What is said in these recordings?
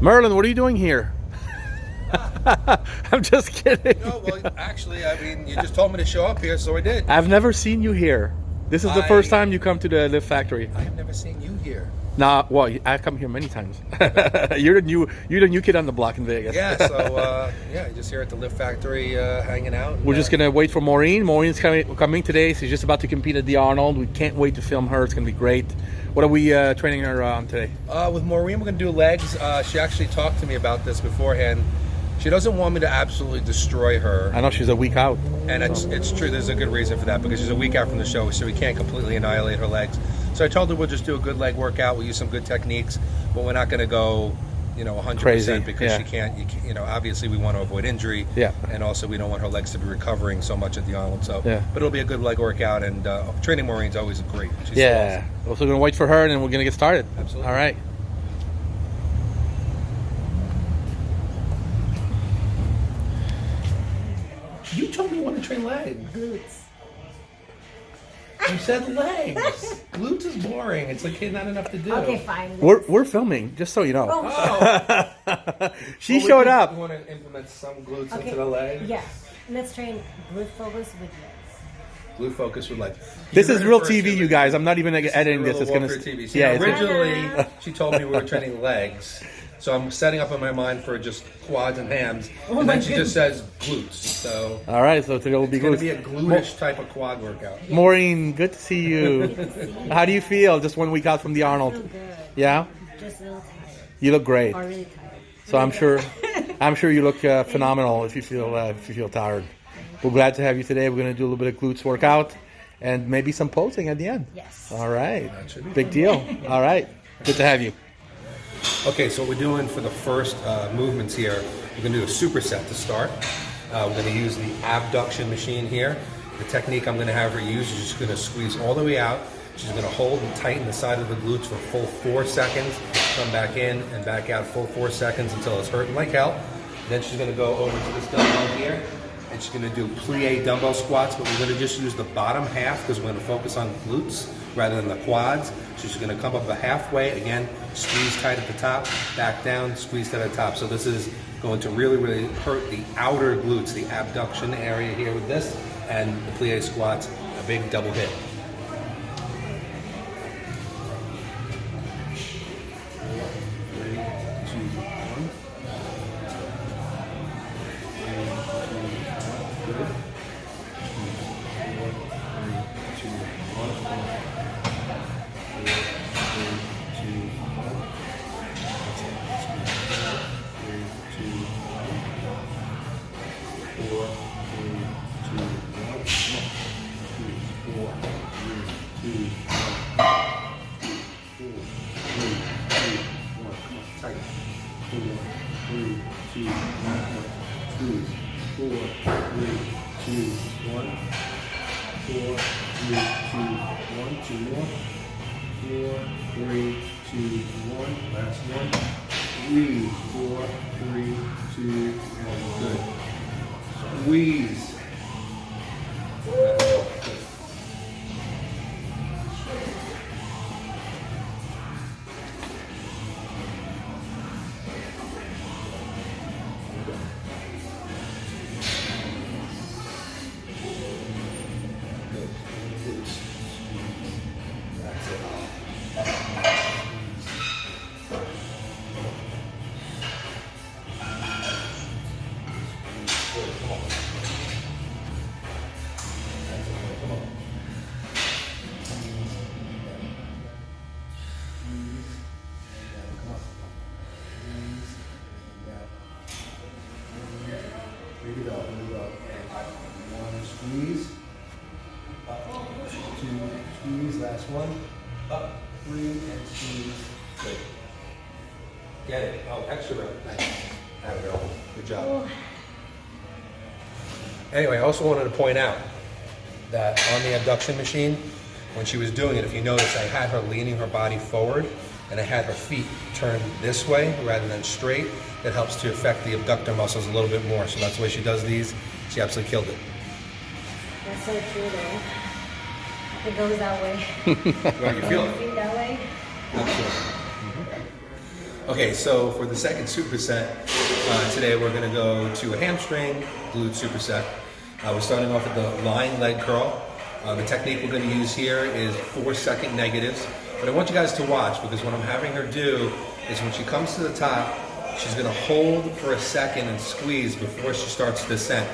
Merlin, what are you doing here? I'm just kidding. No, well, actually, I mean, you just told me to show up here, so I did. I've never seen you here. This is the first time you come to the Lift Factory. I have never seen you here. Nah, well, I come here many times. You're the new kid on the block in Vegas. Yeah, so yeah, just here at the Lift Factory, hanging out. We're just gonna wait for Maureen. Maureen's coming today. She's just about to compete at the Arnold. We can't wait to film her. It's gonna be great. What are we training her on today? With Maureen, we're gonna do legs. She actually talked to me about this beforehand. She doesn't want me to absolutely destroy her. I know she's a week out. And it's true. There's a good reason for that, because she's a week out from the show, so we can't completely annihilate her legs. So I told her we'll just do a good leg workout. We'll use some good techniques, but we're not going to go, 100% crazy, because yeah. she can't. Obviously we want to avoid injury. Yeah. And also we don't want her legs to be recovering so much at the Arnold. So, yeah. But it'll be a good leg workout, and training Maureen's always great. She's yeah. so awesome. Also going to wait for her, and then we're going to get started. Absolutely. All right. You told me you want to train legs. Glutes. You said legs. Glutes is boring. It's like not enough to do. Okay, fine. We're filming, just so you know. Oh. She showed up. You want to implement some glutes Okay. into the leg? Yeah. Let's train glute focus with legs. Glute focus with like. This is real TV, you guys. I'm not even editing this. It's gonna. TV. So Yeah. It's, originally, she told me we were training legs, so I'm setting up in my mind for just quads and hams, Oh and my then she just says glutes. So all right. So today will be it's gonna good. be a glutish type of quad workout. Maureen, good to see you. How do you feel? Just 1 week out from the I Arnold. feel good. Yeah. Just a little tired. You look great. Or really tired. So I'm sure you look phenomenal if you feel tired. We're glad to have you today. We're gonna do a little bit of glutes workout, and maybe some posing at the end. Yes. All right. That should be Big fun. deal. All right. Good to have you. Okay, so what we're doing for the first movements here, we're going to do a superset to start. We're going to use the abduction machine here. The technique I'm going to have her use is just going to squeeze all the way out. She's going to hold and tighten the side of the glutes for full 4 seconds, come back in and back out full 4 seconds until it's hurting like hell. Then she's going to go over to this dumbbell here, and she's going to do plie dumbbell squats, but we're going to just use the bottom half because we're going to focus on glutes rather than the quads. She's going to come up halfway, again, squeeze tight at the top, back down, squeeze tight at the top. So this is going to really, really hurt the outer glutes, the abduction area here with this, and the plie squats, a big double hit. Last one. 3, 4, 3, 2, 1. Good. Squeeze. Squeeze. Up. 2, squeeze. Last one. Up. 3 and squeeze. Good. Get it. Oh, extra round. Nice. There we go. Good job. Anyway, I also wanted to point out that on the abduction machine, when she was doing it, if you notice, I had her leaning her body forward and I had her feet turned this way rather than straight. That helps to affect the abductor muscles a little bit more. So that's the way she does these. She absolutely killed it. That's so true, though. It goes that way. Right, you feel it? Feel that way. Absolutely. Okay, so for the second superset, today we're going to go to a hamstring glute superset. We're starting off with the lying leg curl. The technique we're going to use here is 4-second negatives. But I want you guys to watch, because what I'm having her do is when she comes to the top, she's going to hold for a second and squeeze before she starts to descent.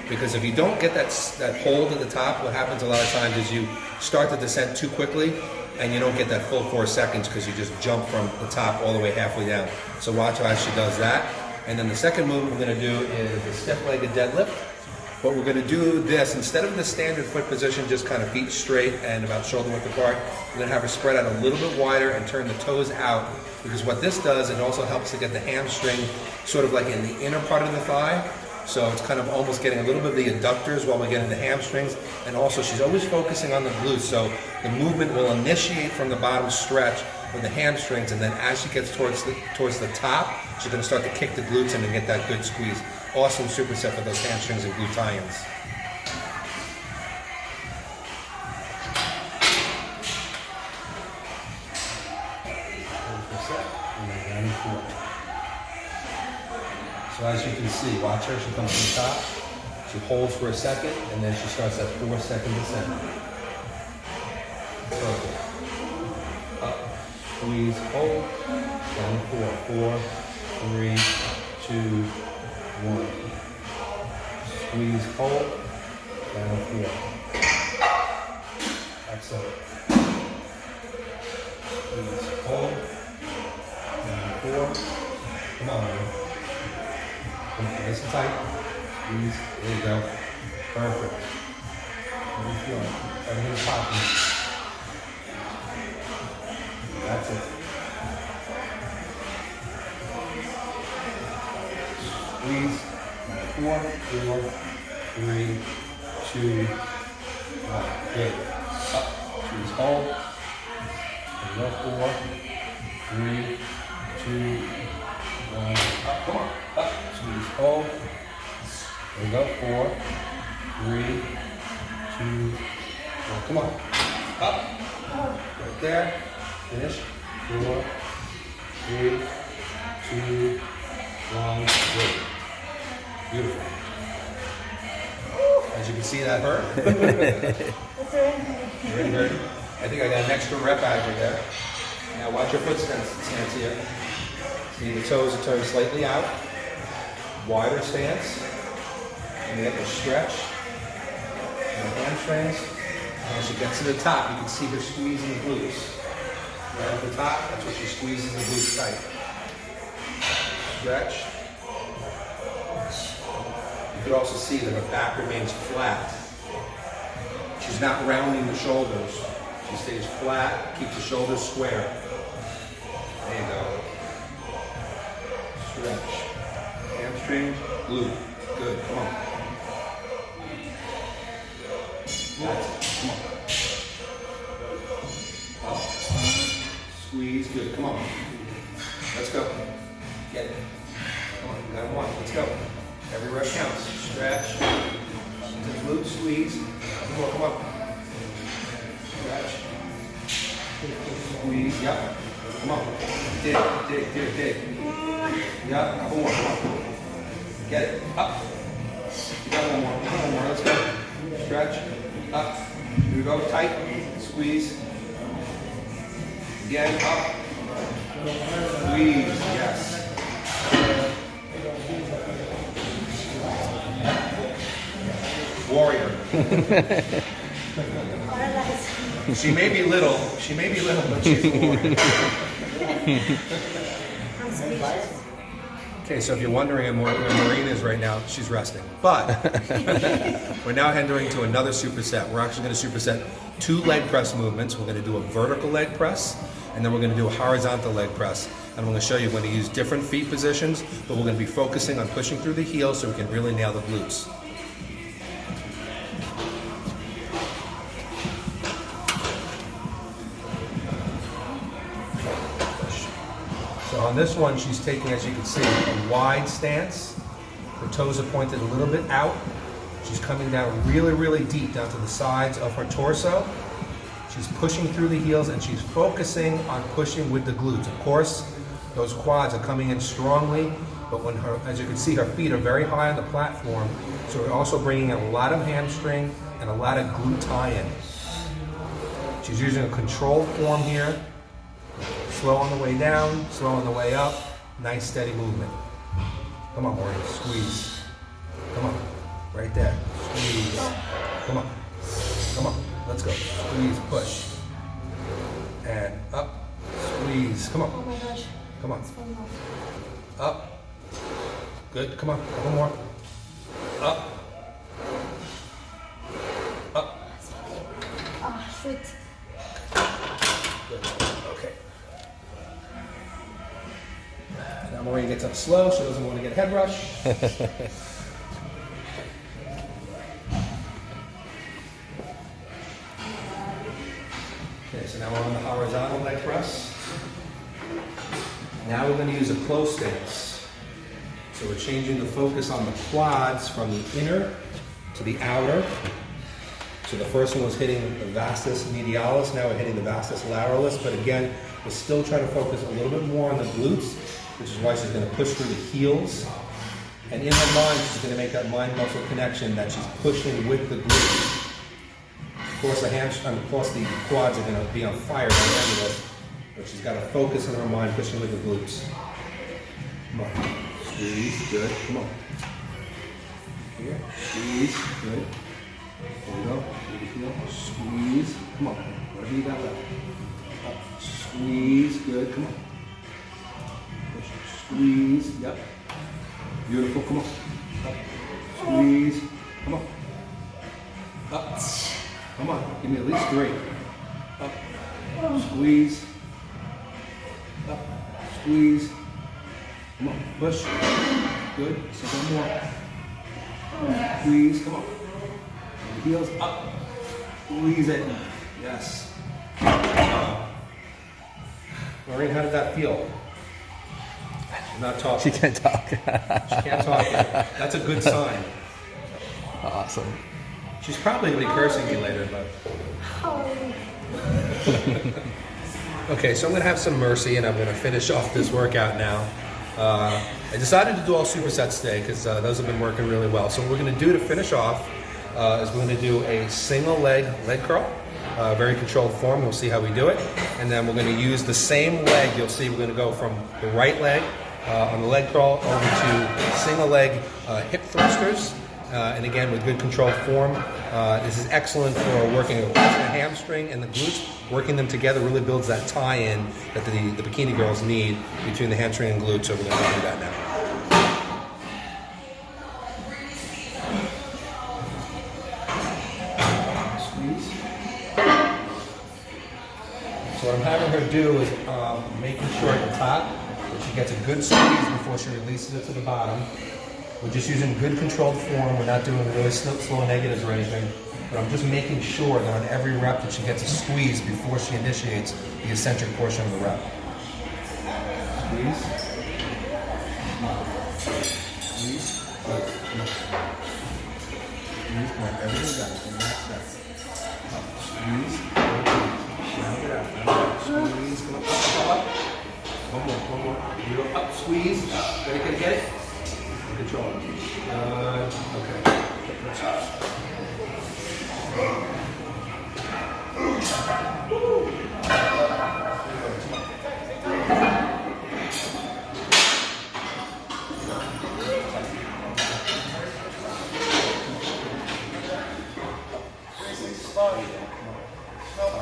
Because if you don't get that hold at the top, what happens a lot of times is you start the descent too quickly and you don't get that full 4 seconds because you just jump from the top all the way halfway down. So watch how she does that. And then the second move we're going to do is the stiff-legged deadlift. But we're going to do this, instead of the standard foot position, just kind of feet straight and about shoulder width apart, we're going to have her spread out a little bit wider and turn the toes out. Because what this does, it also helps to get the hamstring sort of like in the inner part of the thigh. So it's kind of almost getting a little bit of the adductors while we're getting the hamstrings. And also she's always focusing on the glutes. So the movement will initiate from the bottom stretch with the hamstrings. And then as she gets towards the top, she's going to start to kick the glutes in and get that good squeeze. Awesome superset for those hamstrings and glute tie-ins. So as you can see, watch her, she comes to the top, she holds for a second, and then she starts that 4-second descent. Perfect. Up, squeeze, hold, down 4, 3, 2, 1. Squeeze, hold, down 4. Excellent. Squeeze, hold, down 4. Come on, man. Nice and tight. Squeeze. There you go. Perfect. How do you feel? Everything's popping. That's it. Squeeze. 4, 3, 2, 1. Good. Up. Squeeze. Hold. And go 4, 3, 2, 1. Up. Come on. Up. Squeeze, hold. There we go. 4, 3, 2, 1. Come on. Up. Right there. Finish. 4, 3, 2, 1. Good. Beautiful. As you can see, that hurt. Very good. I think I got an extra rep out of there. Now watch your foot stance here. See, the toes are turned slightly out. Wider stance, and you have to stretch and the hamstrings. And as she gets to the top, you can see her squeezing the glutes. Right at the top, that's what she squeezes the glutes tight. Stretch. You can also see that her back remains flat. She's not rounding the shoulders. She stays flat, keeps the shoulders square. There you go. Stretch. Hamstring, glute. Good. Come on. That's it. Come on. Up. Squeeze. Good. Come on. Let's go. Get it. Come on. You got one. Let's go. Every rep counts. Stretch. To glute. Squeeze. Come on. Come on. Stretch. Squeeze. Yep. Come on. Dig. Dig. Dig. Dig. Yep. Couple more. Come on. Get it. Up. You got one more. One more. Let's go. Stretch. Up. Here we go. Tight. Squeeze. Again. Up. Squeeze. Yes. Warrior. She may be little, but she's a warrior. Okay, so if you're wondering where Maureen is right now, she's resting. But we're now entering to another superset. We're actually going to superset 2 leg press movements. We're going to do a vertical leg press, and then we're going to do a horizontal leg press. And I'm going to show you, we're going to use different feet positions, but we're going to be focusing on pushing through the heels so we can really nail the glutes. So on this one, she's taking, as you can see, a wide stance. Her toes are pointed a little bit out. She's coming down really, really deep down to the sides of her torso. She's pushing through the heels and she's focusing on pushing with the glutes. Of course, Those quads are coming in strongly, but when her, as you can see, her feet are very high on the platform, so we're also bringing in a lot of hamstring and a lot of glute tie-in. She's using a controlled form here. Slow on the way down, slow on the way up. Nice steady movement. Come on, Maureen, squeeze. Come on, right there. Squeeze. Come on. Come on, let's go. Squeeze, push. And up, squeeze. Come on. Oh my gosh. Come on. It's falling off. Up. Good, come on, couple more. Up. Up. Ah, shoot. Good. Okay. Now Maureen gets up slow. She doesn't want to get head rush. Okay, so now we're on the horizontal leg press. Now we're going to use a close stance. So we're changing the focus on the quads from the inner to the outer. So the first one was hitting the vastus medialis, now we're hitting the vastus lateralis, but again, we're still trying to focus a little bit more on the glutes, which is why she's going to push through the heels. And in her mind, she's going to make that mind-muscle connection that she's pushing with the glutes. Of course, the quads are going to be on fire by the end of this, but she's got to focus in her mind, pushing with the glutes. Come on. Squeeze, good, come on. Here, squeeze, good. There we go, squeeze, come on, whatever you got left. Up, squeeze, good, come on. Push, squeeze, yep. Beautiful, come on. Up, squeeze, come on. Up, come on, give me at least 3. Up, squeeze. Up, squeeze. Come on, push. Good. So one more. Squeeze. Come on. Heels up. Squeeze it. Yes. Maureen, how did that feel? She's not talking. She can't talk. She can't talk yet. That's a good sign. Awesome. She's probably going to be cursing me later, but... Okay, so I'm going to have some mercy, and I'm going to finish off this workout now. I decided to do all supersets today because those have been working really well. So what we're going to do to finish off is we're going to do a single leg curl, very controlled form. We'll see how we do it. And then we're going to use the same leg. You'll see we're going to go from the right leg on the leg curl over to single leg hip thrusters. And again, with good controlled form. This is excellent for working the hamstring and the glutes. Working them together really builds that tie-in that the bikini girls need between the hamstring and glutes. So we're going to do that now. Squeeze. So what I'm having her do is making sure at the top that she gets a good squeeze before she releases it to the bottom. We're just using good controlled form. We're not doing really slow negatives or anything. But I'm just making sure that on every rep that she gets a squeeze before she initiates the eccentric portion of the rep. Squeeze. Squeeze. Good. Squeeze. Come on. Everything got it. Max that. Squeeze. Round it out. Round it out. Squeeze. Come on. Up. One more. One more. You go up. Squeeze. Ready? Get it? Control. Okay.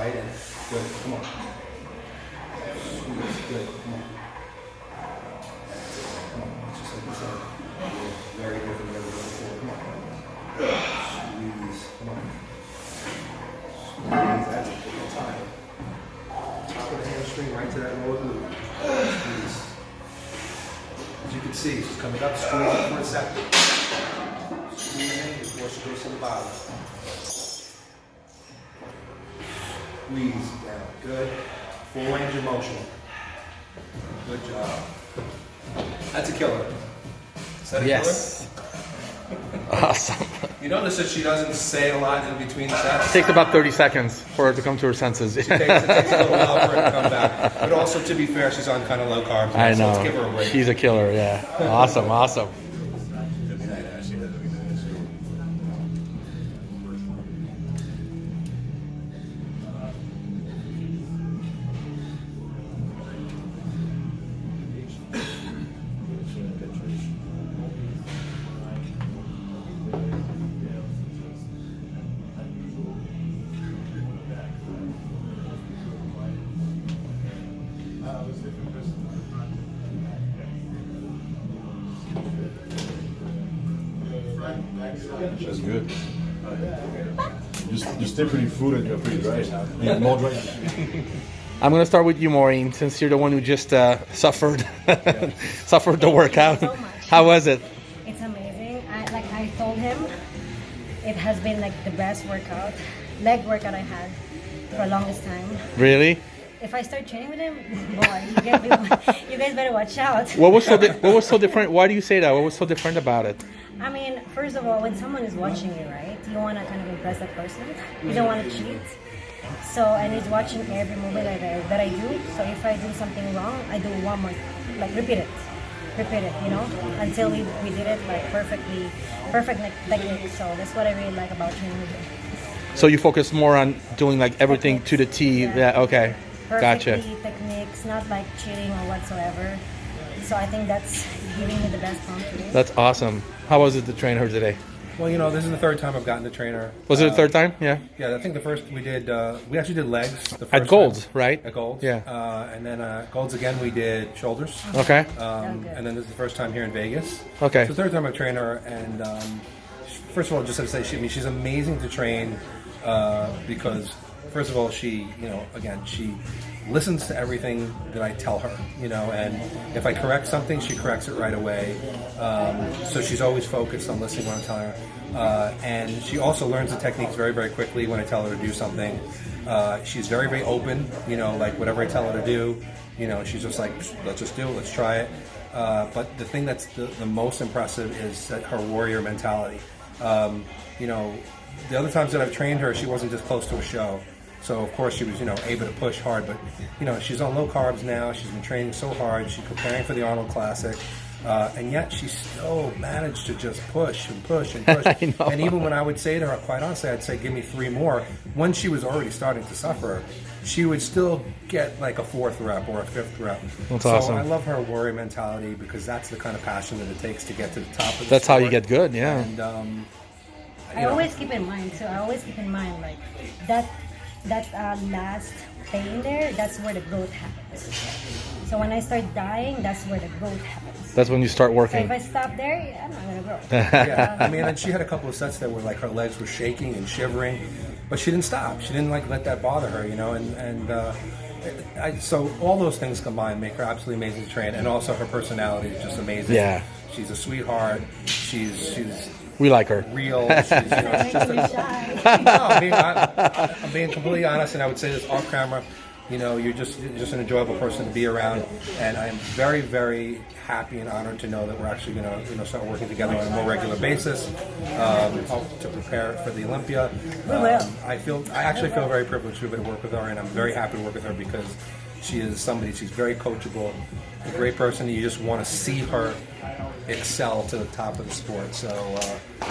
Tight in. Good. Come on. Squeeze. Good. Come on. Come on. Just like this. Very different than ever before. Come on. Squeeze. Come on. Squeeze. That's a good time. Top of the hamstring right to that lower glute. Squeeze. As you can see, she's coming up, squeezing for a second. Squeezing before she goes to the bottom. Squeeze down. Good. Full range of motion. Good job. That's a killer. Is that a Yes. killer? Awesome. You notice that she doesn't say a lot in between sets. It takes about 30 seconds for her to come to her senses. It takes a little while for her to come back. But also, to be fair, she's on kind of low carbs. I So know. let's give her a break. She's a killer, yeah. Awesome, awesome. That's good. You stay pretty food and you're pretty dry. Yeah, more dry. I'm gonna start with you, Maureen, since you're the one who just suffered suffered the workout. So much. How was it? It's amazing. I told him, it has been like the best leg workout I had for the longest time. Really? If I start training with him, boy, you guys better watch out. What was so different? Why do you say that? What was so different about it? I mean, first of all, when someone is watching you, right, you want to kind of impress that person. You don't want to cheat. So, and he's watching every movement that I do. So if I do something wrong, I do one more, like repeat it, until we did it like perfect technique. So that's what I really like about training with him. So you focus more on doing like everything to the T. Yeah. Okay. Gotcha. Perfectly techniques, not like cheating or whatsoever. So I think that's giving me the best form today. That's awesome. How was it to train her today? Well, this is the third time I've gotten to train her. Was it the third time? Yeah. Yeah, I think the first we actually did legs. The first At Gold's, time. right? At Gold's. Yeah. And then Gold's again, we did shoulders. Okay. And then this is the first time here in Vegas. Okay. So the third time I've trained her, and first of all, just to say, she's amazing to train because, first of all, she listens to everything that I tell her, and if I correct something, she corrects it right away. So she's always focused on listening when I'm telling her. And she also learns the techniques very, very quickly when I tell her to do something. She's very, very open, like whatever I tell her to do, she's just like, let's just do it, let's try it. But the thing that's the most impressive is her warrior mentality. The other times that I've trained her, she wasn't just close to a show. So of course she was, able to push hard, but she's on low carbs now. She's been training so hard. She's preparing for the Arnold Classic, and yet she still managed to just push and push and push. I know. And even when I would say to her, quite honestly, I'd say, "Give me 3 more." When she was already starting to suffer, she would still get like a 4th rep or a 5th rep. That's so awesome. I love her warrior mentality because that's the kind of passion that it takes to get to the top of the That's how you sport. get good. Yeah. And I always keep in mind, like that last pain there, that's where the growth happens. So when I start dying, that's where the growth happens. That's when you start So working. if I stop there, I'm not gonna grow. yeah, I mean, and she had a couple of sets that were like her legs were shaking and shivering, but she didn't stop. She didn't let that bother her, so all those things combined make her absolutely amazing to train, and also her personality is just amazing. Yeah. She's a sweetheart. She's We like her. real. She's just Making me shy. no, I'm being completely honest, and I would say this off camera. You're just an enjoyable person to be around, and I am very, very happy and honored to know that we're actually going to start working together on a more regular basis to prepare for the Olympia. We will. I actually feel very privileged to be able to work with her, and I'm very happy to work with her because she is somebody. She's very coachable, a great person. You just want to see her excel to the top of the sport. So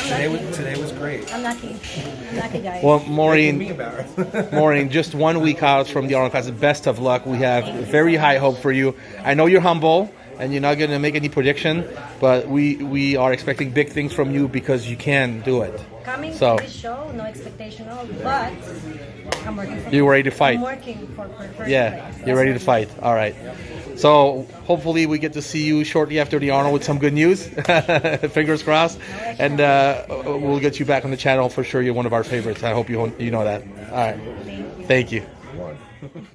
today was great. I'm lucky. Guys. Well, Making me Maureen, embarrassed. Maureen, just 1 week out from the Arnold Classic. Best of luck. We have very high hope for you. I know you're humble and you're not going to make any prediction, but we are expecting big things from you because you can do it. Coming So- to this show, no expectation at all, but I'm working for You're ready to fight. I'm working for first Yeah, place. you're ready to fight. All right. So hopefully we get to see you shortly after the Arnold with some good news. Fingers crossed. And we'll get you back on the channel for sure. You're one of our favorites. I hope you know that. All right. Thank you. Thank you.